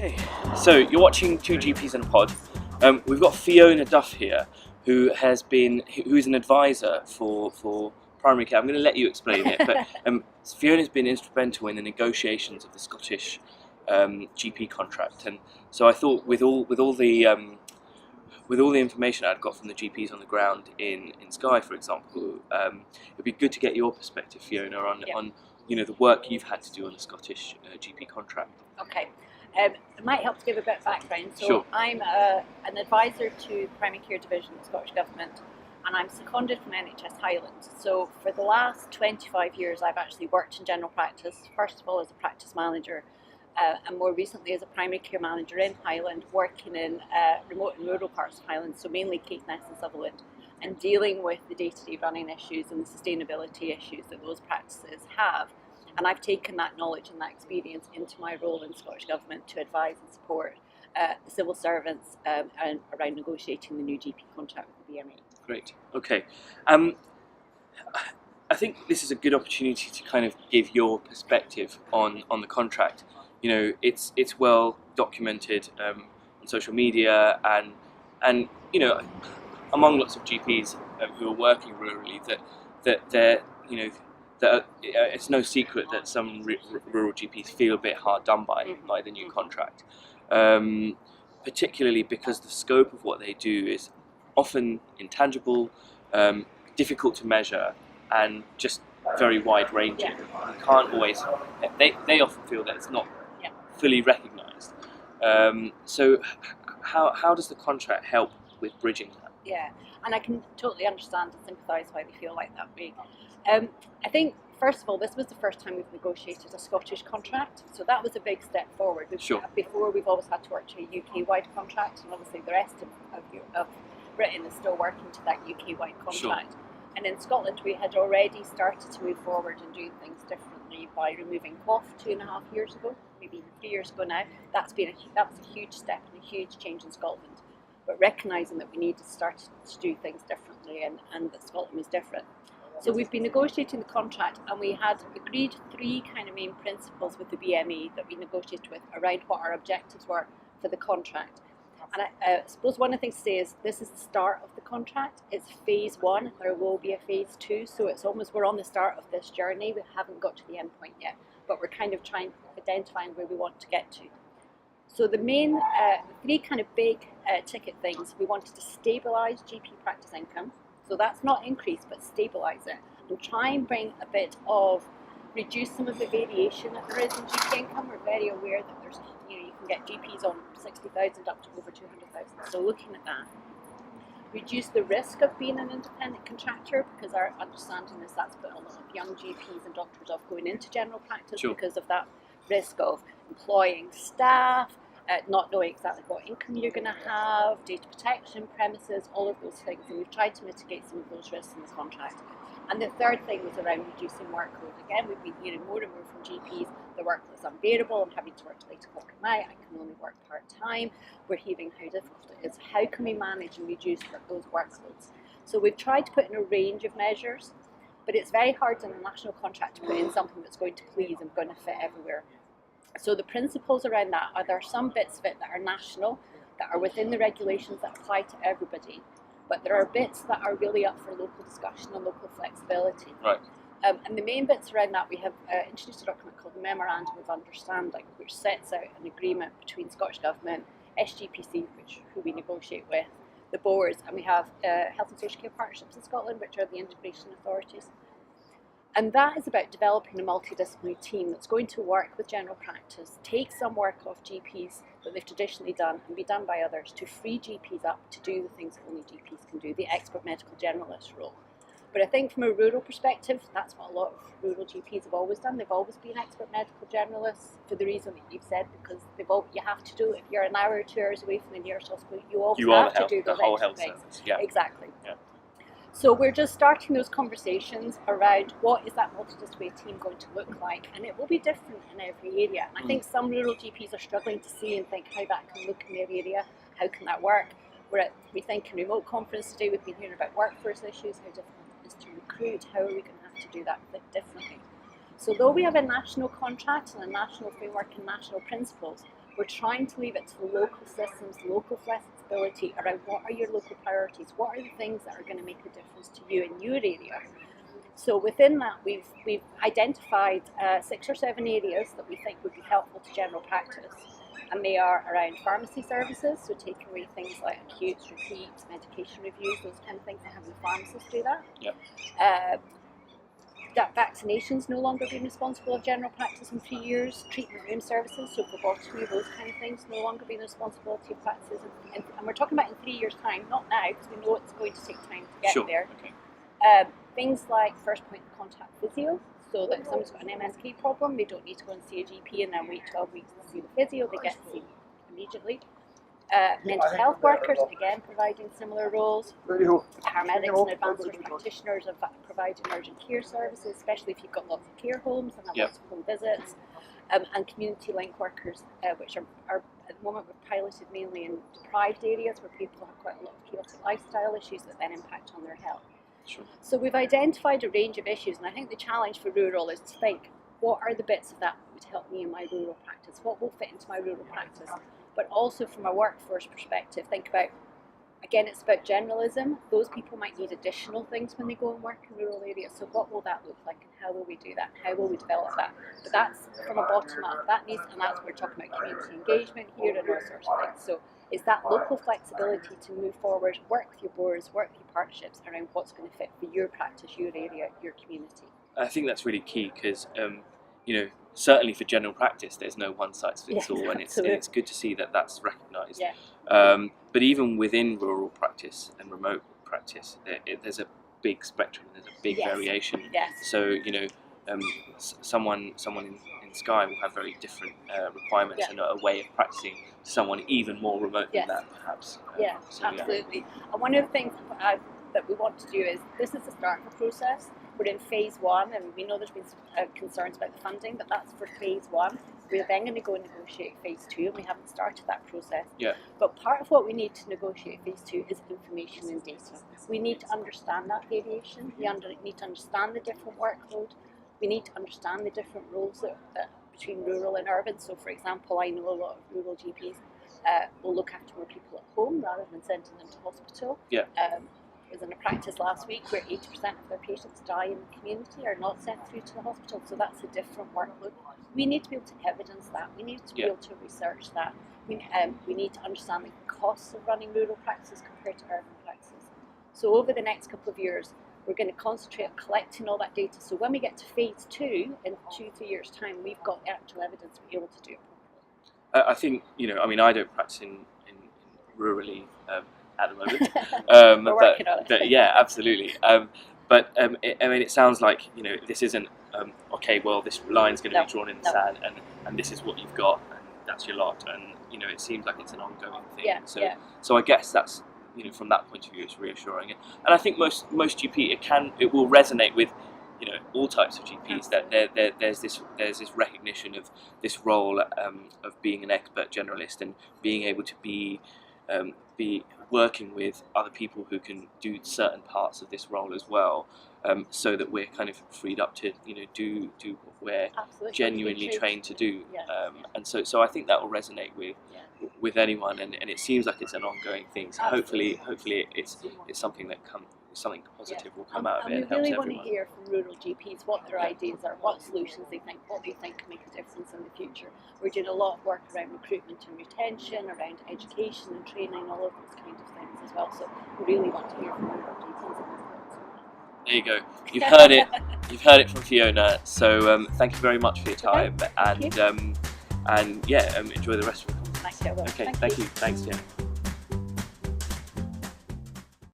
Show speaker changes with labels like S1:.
S1: Okay, so you're watching Two GPs in a Pod. We've got Fiona Duff here, who's an advisor for primary care. I'm going to let you explain it, but Fiona's been instrumental in the negotiations of the Scottish GP contract, and so I thought with all the information I'd got from the GPs on the ground in Skye, for example, it'd be good to get your perspective, Fiona, on the work you've had to do on the Scottish GP contract.
S2: Okay. It might help to give a bit of background. So
S1: Sure.
S2: I'm an advisor to the Primary Care Division of the Scottish Government, and I'm seconded from NHS Highlands. So for the last 25 years I've actually worked in general practice, first of all as a practice manager, and more recently as a primary care manager in Highland, working in remote and rural parts of Highland, so mainly Caithness and Sutherland, and dealing with the day-to-day running issues and the sustainability issues that those practices have. And I've taken that knowledge and that experience into my role in Scottish Government to advise and support the civil servants and around negotiating the new GP contract with the BME.
S1: Great. Okay. I think this is a good opportunity to kind of give your perspective on the contract. You know, it's well documented on social media and you know, among lots of GPs who are working rurally that they're it's no secret that some rural GPs feel a bit hard done by the new contract, particularly because the scope of what they do is often intangible, difficult to measure, and just very wide ranging. You can't always. They often feel that it's not fully recognised. So how does the contract help with bridging that?
S2: Yeah, and I can totally understand and sympathise why they feel like that way. I think, first of all, this was the first time we've negotiated a Scottish contract, so that was a big step forward.
S1: Sure.
S2: Before, we've always had to work to a UK-wide contract, and obviously the rest of Britain is still working to that UK-wide contract. Sure. And in Scotland, we had already started to move forward and do things differently by removing QOF 2.5 years ago, maybe even 3 years ago now. That was a huge step and a huge change in Scotland. But recognising that we need to start to do things differently and that Scotland was different. So we've been negotiating the contract, and we had agreed 3 kind of main principles with the BME that we negotiated with around what our objectives were for the contract. And I suppose one of the things to say is this is the start of the contract. It's phase 1. There will be a phase 2. So it's almost we're on the start of this journey. We haven't got to the end point yet, but we're kind of identifying where we want to get to. So the main 3 kind of big ticket things, we wanted to stabilise GP practice income. So that's not increase, but stabilise it, and try and bring a bit of, reduce some of the variation that there is in GP income. We're very aware that there's, you can get GPs on 60,000 up to over 200,000. So looking at that, reduce the risk of being an independent contractor, because our understanding is that's put a lot of young GPs and doctors off going into general practice. Sure. Because of that risk of employing staff, not knowing exactly what income you're going to have, data protection, premises, all of those things, and we've tried to mitigate some of those risks in this contract. And the third thing was around reducing workload. Again, we've been hearing more and more from GPs, the workload is unbearable, I'm having to work till 8 o'clock at night, I can only work part-time, we're hearing how difficult it is. How can we manage and reduce those workloads? So we've tried to put in a range of measures, but it's very hard in a national contract to put in something that's going to please and going to fit everywhere. So the principles around that are there are some bits of it that are national, that are within the regulations that apply to everybody, but there are bits that are really up for local discussion and local flexibility. Right. And the main bits around that, we have introduced a document called the Memorandum of Understanding, which sets out an agreement between Scottish Government, SGPC, who we negotiate with, the boards, and we have Health and Social Care Partnerships in Scotland, which are the integration authorities. And that is about developing a multidisciplinary team that's going to work with general practice, take some work off GPs that they've traditionally done and be done by others, to free GPs up to do the things that only GPs can do, the expert medical generalist role. But I think from a rural perspective, that's what a lot of rural GPs have always done. They've always been expert medical generalists for the reason that you've said, because you have to do it. If you're an hour or 2 hours away from the nearest hospital, you always have to do those extra things. Yeah. Exactly. Yeah. So we're just starting those conversations around what is that multidisciplinary team going to look like, and it will be different in every area. And I think some rural GPs are struggling to see and think how that can look in their area, how can that work. We think in remote conference today, we've been hearing about workforce issues, how difficult it is to recruit, how are we going to have to do that a bit differently. So though we have a national contract and a national framework and national principles, We're trying to leave it to the local systems, local flexibility around what are your local priorities, what are the things that are going to make a difference to you in your area. So within that, we've identified 6 or 7 areas that we think would be helpful to general practice. And they are around pharmacy services, so taking away things like acutes, repeats, medication reviews, those kind of things, and having pharmacists do that.
S1: Yep.
S2: That vaccinations no longer being responsible of general practice in 3 years, treatment room services, so phlebotomy, those kind of things, no longer being the responsibility of practices. And we're talking about in 3 years' time, not now, because we know it's going to take time to get there.
S1: Okay.
S2: Things like first point of contact physio, so that if someone's got an MSK problem, they don't need to go and see a GP and then wait 12 weeks to see the physio, they get seen immediately. Mental health workers, again, providing similar roles. Paramedics and advanced nurse practitioners are providing urgent care services, especially if you've got lots of care homes and have lots of home visits. And community link workers, which are at the moment we're piloted mainly in deprived areas where people have quite a lot of chaotic lifestyle issues that then impact on their health.
S1: Sure.
S2: So we've identified a range of issues, and I think the challenge for rural is to think, what are the bits of that would help me in my rural practice? What will fit into my rural practice? But also from a workforce perspective, think about, again, it's about generalism. Those people might need additional things when they go and work in rural areas. So what will that look like, and how will we do that? How will we develop that? But that's from a bottom up. That needs, and that's we're talking about community engagement here and all sorts of things. So is that local flexibility to move forward, work with your boards, work with your partnerships around what's going to fit for your practice, your area, your community.
S1: I think that's really key because, certainly for general practice, there's no one size fits all, and it's good to see that that's recognised.
S2: Yeah.
S1: But even within rural practice and remote practice, there's a big spectrum, there's a big variation.
S2: Yes.
S1: So, someone in Skye will have very different requirements and a way of practicing. Someone even more remote than that, perhaps.
S2: Absolutely. And one of the things that we want to do is, this is the start of the process. We're in phase 1, and we know there's been concerns about the funding, but that's for phase 1. We're then going to go and negotiate phase 2, and we haven't started that process.
S1: Yeah.
S2: But part of what we need to negotiate phase 2 is information and data. We need to understand that variation. We need to understand the different workload. We need to understand the different roles that between rural and urban. So, for example, I know a lot of rural GPs will look after more people at home rather than sending them to hospital.
S1: Yeah.
S2: I was in a practice last week where 80% of their patients die in the community, are not sent through to the hospital, so that's a different workload. We need to be able to evidence that. We need to be able to research that. We need to understand the costs of running rural practices compared to urban practices. So over the next couple of years, we're going to concentrate on collecting all that data. So when we get to phase 2 in 2-3 years' time, we've got the actual evidence to be able to do it properly.
S1: I think, I don't practice in rurally at the moment.
S2: We're working on it.
S1: Yeah, absolutely. It sounds like, this isn't, okay, well, this line's going to be drawn in the sand, and this is what you've got, and that's your lot. And, it seems like it's an ongoing thing. So I guess that's, from that point of view, it's reassuring. And I think most GP, it will resonate with, all types of GPs.
S2: Absolutely.
S1: That there's this recognition of this role of being an expert generalist and being able to be working with other people who can do certain parts of this role as well, so that we're kind of freed up to do what we're genuinely trained to do. And so I think that will resonate with anyone, and it seems like it's an ongoing thing. So hopefully it's something something positive will come out of it and helps everyone.
S2: We really want to hear from rural GPs what their ideas are, what solutions they think, what they think can make a difference in the future. We're doing a lot of work around recruitment and retention, around education and training, all of those kind of things as well. So we really want to hear from rural GPs.
S1: There you go. You've heard it. You've heard it from Fiona. So thank you very much for your time, and enjoy the rest of the conference.
S2: Thank you.
S1: Okay, thank you. Thanks, Fiona.